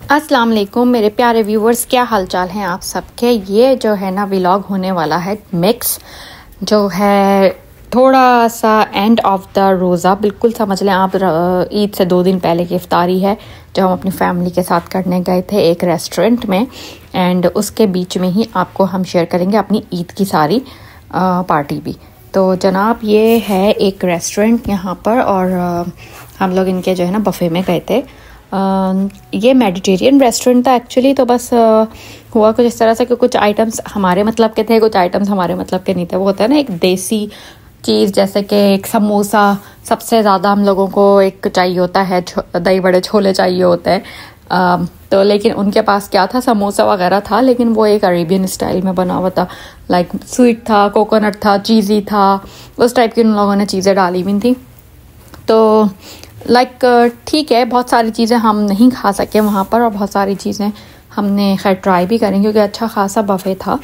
अस्सलाम वालेकुम मेरे प्यारे व्यूवर्स, क्या हालचाल हैं आप सबके। ये जो है ना व्लॉग होने वाला है मिक्स, जो है थोड़ा सा एंड ऑफ द रोज़ा, बिल्कुल समझ लें आप ईद से 2 दिन पहले की इफ्तारी है जो हम अपनी फैमिली के साथ करने गए थे एक रेस्टोरेंट में। एंड उसके बीच में ही आपको हम शेयर करेंगे अपनी ईद की सारी पार्टी भी। तो जनाब ये है एक रेस्टोरेंट यहाँ पर, और हम लोग इनके जो है ना बफ़े में गए थे। ये मेडिटेरियन रेस्टोरेंट था एक्चुअली, तो बस हुआ कुछ इस तरह से कि कुछ आइटम्स हमारे मतलब के थे, कुछ आइटम्स हमारे मतलब के नहीं थे। वो होता है ना एक देसी चीज़, जैसे कि एक समोसा सबसे ज़्यादा हम लोगों को एक चाहिए होता है, दही बड़े छोले चाहिए होते हैं। तो लेकिन उनके पास क्या था, समोसा वगैरह था, लेकिन वो एक अरेबियन स्टाइल में बना हुआ था। लाइक स्वीट था, कोकोनट था, चीज़ी था, उस टाइप की उन लोगों ने चीज़ें डाली हुई थी। तो ठीक है, बहुत सारी चीज़ें हम नहीं खा सके वहाँ पर, और बहुत सारी चीज़ें हमने खैर ट्राई भी करें, क्योंकि अच्छा खासा बफ़े था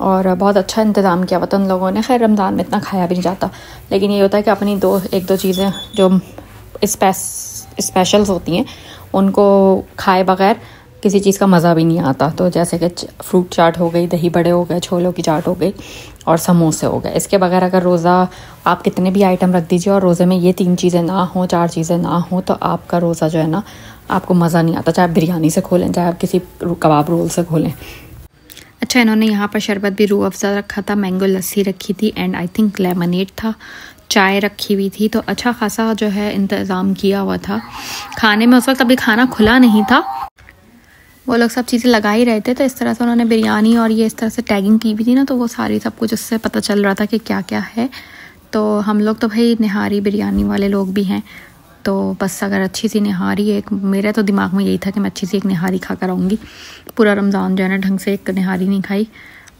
और बहुत अच्छा इंतज़ाम किया हुआ था उन लोगों ने। खैर रमज़ान में इतना खाया भी नहीं जाता, लेकिन ये होता है कि अपनी एक दो चीज़ें जो स्पेशल्स होती हैं उनको खाए बगैर किसी चीज़ का मज़ा भी नहीं आता। तो जैसे कि फ्रूट चाट हो गई, दही बड़े हो गए, छोलों की चाट हो गई और समोसे हो गए। इसके बगैर अगर रोज़ा आप कितने भी आइटम रख दीजिए और रोज़े में ये 3 चीज़ें ना हो, 4 चीज़ें ना हो, तो आपका रोज़ा जो है ना आपको मज़ा नहीं आता, चाहे आप बिरयानी से खोलें, चाहे आप किसी कबाब रोल से खोलें। अच्छा, इन्होंने यहाँ पर शरबत भी रूह अफ़ज़ा रखा था, मैंगो लस्सी रखी थी, एंड आई थिंक लेमनेड था, चाय रखी हुई थी। तो अच्छा खासा जो है इंतज़ाम किया हुआ था खाने में। उस वक्त अभी खाना खुला नहीं था, वो लोग सब चीज़ें लगा ही रहे थे। तो इस तरह से उन्होंने बिरयानी और ये इस तरह से टैगिंग की भी थी ना, तो वो सारी सब कुछ उससे पता चल रहा था कि क्या क्या है। तो हम लोग तो भाई निहारी बिरयानी वाले लोग भी हैं, तो बस अगर अच्छी सी निहारी, एक मेरे तो दिमाग में यही था कि मैं अच्छी सी एक निहारी खा कर आऊँगी। पूरा रमज़ान जो है ना ढंग से एक निहारी नहीं खाई,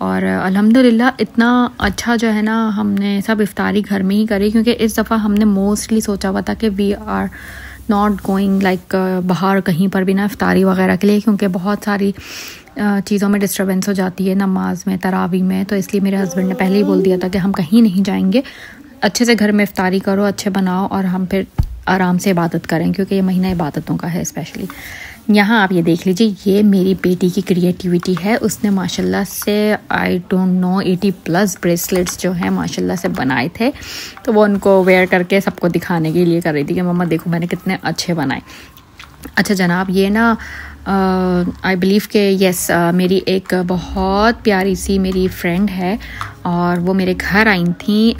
और अल्हम्दुलिल्लाह इतना अच्छा जो है ना हमने सब इफ्तारी घर में ही करी, क्योंकि इस दफ़ा हमने मोस्टली सोचा हुआ था कि we are not going like बाहर कहीं पर भी ना इफ्तारी वगैरह के लिए, क्योंकि बहुत सारी चीज़ों में डिस्टर्बेंस हो जाती है, नमाज में, तरावी में। तो इसलिए मेरे हस्बैंड ने पहले ही बोल दिया था कि हम कहीं नहीं जाएंगे, अच्छे से घर में इफ्तारी करो, अच्छे बनाओ, और हम फिर आराम से इबादत करें, क्योंकि ये महीना इबादतों का है स्पेशली। यहाँ आप ये देख लीजिए, ये मेरी बेटी की क्रिएटिविटी है। उसने माशाल्लाह से आई डोंट नो 80+ ब्रेसलेट्स जो है माशाल्लाह से बनाए थे, तो वो उनको वेयर करके सबको दिखाने के लिए कर रही थी कि मम्मा देखो मैंने कितने अच्छे बनाए। अच्छा जनाब, ये ना आई बिलीव के यस मेरी एक बहुत प्यारी सी मेरी फ्रेंड है, और वो मेरे घर आई थी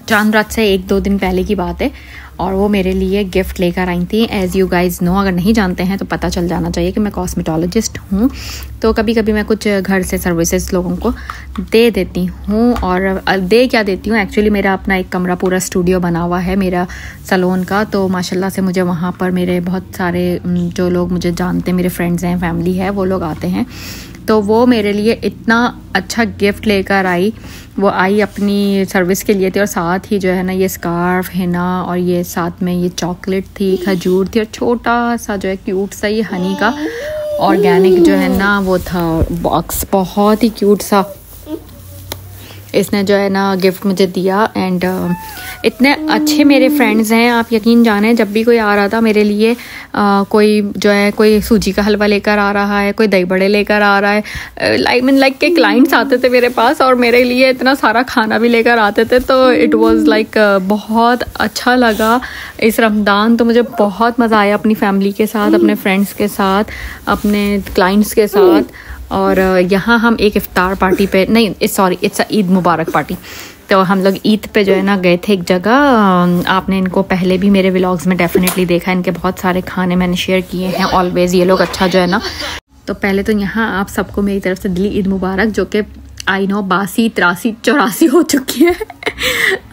चांद रात से 1-2 दिन पहले की बात है, और वो मेरे लिए गिफ्ट लेकर आई थी। एज़ यू गाइज़ नो, अगर नहीं जानते हैं तो पता चल जाना चाहिए कि मैं कॉस्मेटोलॉजिस्ट हूँ, तो कभी कभी मैं कुछ घर से सर्विसेज लोगों को दे देती हूँ। और दे क्या देती हूँ, एक्चुअली मेरा अपना एक कमरा पूरा स्टूडियो बना हुआ है मेरा सैलून का, तो माशाल्लाह से मुझे वहाँ पर मेरे बहुत सारे जो लोग मुझे जानते हैं, मेरे फ्रेंड्स हैं, फैमिली है, वो लोग आते हैं। तो वो मेरे लिए इतना अच्छा गिफ्ट लेकर आई, वो आई अपनी सर्विस के लिए थी, और साथ ही जो है ना ये स्कार्फ है ना, और ये साथ में ये चॉकलेट थी, खजूर थी, और छोटा सा जो है क्यूट सा ये हनी का ऑर्गेनिक जो है ना वो था बॉक्स, बहुत ही क्यूट सा इसने जो है ना गिफ्ट मुझे दिया। एंड इतने अच्छे मेरे फ्रेंड्स हैं, आप यकीन जाने, जब भी कोई आ रहा था मेरे लिए कोई जो है कोई सूजी का हलवा लेकर आ रहा है, कोई दही बड़े लेकर आ रहा है, लाइक के क्लाइंट्स आते थे मेरे पास और मेरे लिए इतना सारा खाना भी लेकर आते थे। तो इट वाज लाइक बहुत अच्छा लगा इस रमज़ान। तो मुझे बहुत मज़ा आया अपनी फैमिली के साथ, अपने फ्रेंड्स के साथ, अपने क्लाइंट्स के साथ। और यहाँ हम एक इफ्तार पार्टी पे नहीं, sorry it's Eid Mubarak party. तो हम लोग ईद पे जो है ना गए थे एक जगह, आपने इनको पहले भी मेरे व्लॉग्स में डेफिनेटली देखा, इनके बहुत सारे खाने मैंने शेयर किए हैं ऑलवेज़। ये लोग अच्छा जो है ना, तो पहले तो यहाँ आप सबको मेरी तरफ से दिली ईद मुबारक, जो कि आई नो 82, 83, 84 हो चुकी है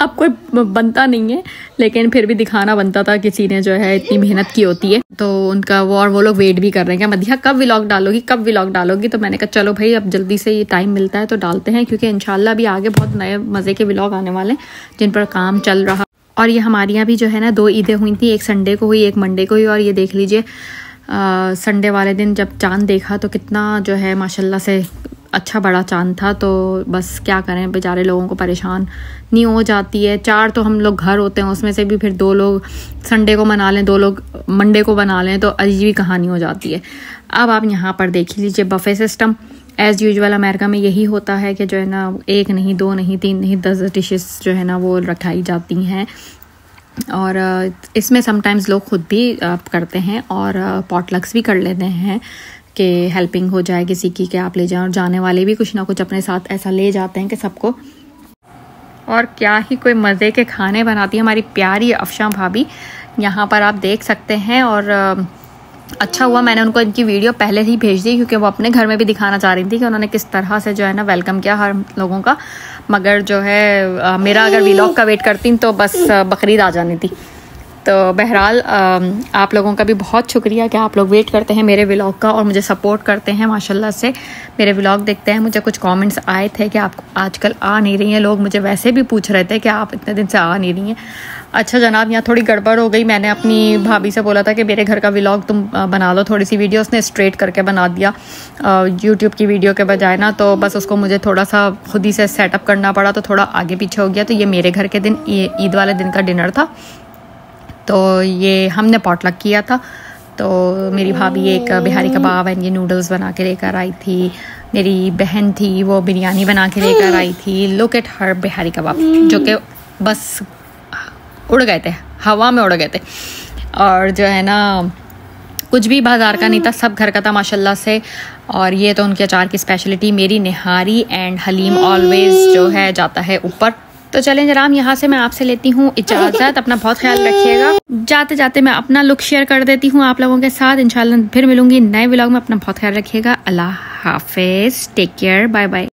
अब कोई बनता नहीं है, लेकिन फिर भी दिखाना बनता था, किसी ने जो है इतनी मेहनत की होती है। तो उनका वो लोग वेट भी कर रहे हैं कि मदिहा कब व्लॉग डालोगी, कब व्लॉग डालोगी। तो मैंने कहा चलो भाई अब जल्दी से ये टाइम मिलता है तो डालते हैं, क्योंकि इंशाल्लाह भी आगे बहुत नए मज़े के व्लॉग आने वाले हैं जिन पर काम चल रहा। और ये हमारे यहाँ भी जो है ना 2 ईदें हुई थी, एक संडे को हुई, एक मंडे को हुई। और ये देख लीजिए संडे वाले दिन जब चांद देखा तो कितना जो है माशाल्लाह से अच्छा बड़ा चांद था, तो बस क्या करें, बेचारे लोगों को परेशान नहीं हो जाती है। 4 तो हम लोग घर होते हैं, उसमें से भी फिर 2 लोग संडे को मना लें, 2 लोग मंडे को बना लें, तो अजीब ही कहानी हो जाती है। अब आप यहाँ पर देख लीजिए buffet system. As usual America में यही होता है कि जो है ना 1 नहीं 2 नहीं 3 नहीं 10 डिशेस जो है ना वो रखाई जाती हैं। और इसमें समटाइम्स लोग खुद भी करते हैं और पॉटलक्स भी कर लेते हैं कि हेल्पिंग हो जाए किसी की, कि आप ले जाएं। और जाने वाले भी कुछ ना कुछ अपने साथ ऐसा ले जाते हैं कि सबको। और क्या ही कोई मज़े के खाने बनाती है हमारी प्यारी अफशा भाभी, यहाँ पर आप देख सकते हैं। और अच्छा हुआ मैंने उनको इनकी वीडियो पहले ही भेज दी, क्योंकि वो अपने घर में भी दिखाना चाह रही थी कि उन्होंने किस तरह से जो है ना वेलकम किया हर लोगों का। मगर जो है मेरा अगर व्लॉग का वेट करती तो बस बकरीद आ जानी थी। तो बहरहाल आप लोगों का भी बहुत शुक्रिया कि आप लोग वेट करते हैं मेरे व्लॉग का और मुझे सपोर्ट करते हैं माशाल्लाह से, मेरे व्लॉग देखते हैं। मुझे कुछ कमेंट्स आए थे कि आप आजकल आ नहीं रही हैं, लोग मुझे वैसे भी पूछ रहे थे कि आप इतने दिन से आ नहीं रही हैं। अच्छा जनाब, यहाँ थोड़ी गड़बड़ हो गई। मैंने अपनी भाभी से बोला था कि मेरे घर का व्लॉग तुम बना लो थोड़ी सी वीडियो, उसने स्ट्रेट करके बना दिया यूट्यूब की वीडियो के बजाय ना, तो बस उसको मुझे थोड़ा सा खुद ही से सेटअप करना पड़ा, तो थोड़ा आगे पीछे हो गया। तो ये मेरे घर के दिन, ये ईद वाले दिन का डिनर था, तो ये हमने पॉटलक किया था। तो मेरी भाभी एक बिहारी कबाब एंड ये नूडल्स बना के लेकर आई थी। मेरी बहन थी वो बिरयानी बना के लेकर आई थी। लुक एट हर बिहारी कबाब, जो कि बस उड़ गए थे, हवा में उड़ गए थे। और जो है ना कुछ भी बाजार का नहीं था, सब घर का था माशाल्लाह से। और ये तो उनके अचार की स्पेशलिटी। मेरी निहारी एंड हलीम ऑलवेज जो है जाता है ऊपर। तो चलें जनाब, यहाँ से मैं आपसे लेती हूँ इजाज़त। अपना बहुत ख्याल रखिएगा। जाते जाते मैं अपना लुक शेयर कर देती हूँ आप लोगों के साथ। इंशाल्लाह फिर मिलूंगी नए व्लॉग में। अपना बहुत ख्याल रखिएगा। अल्लाह हाफिज़, टेक केयर, बाय बाय।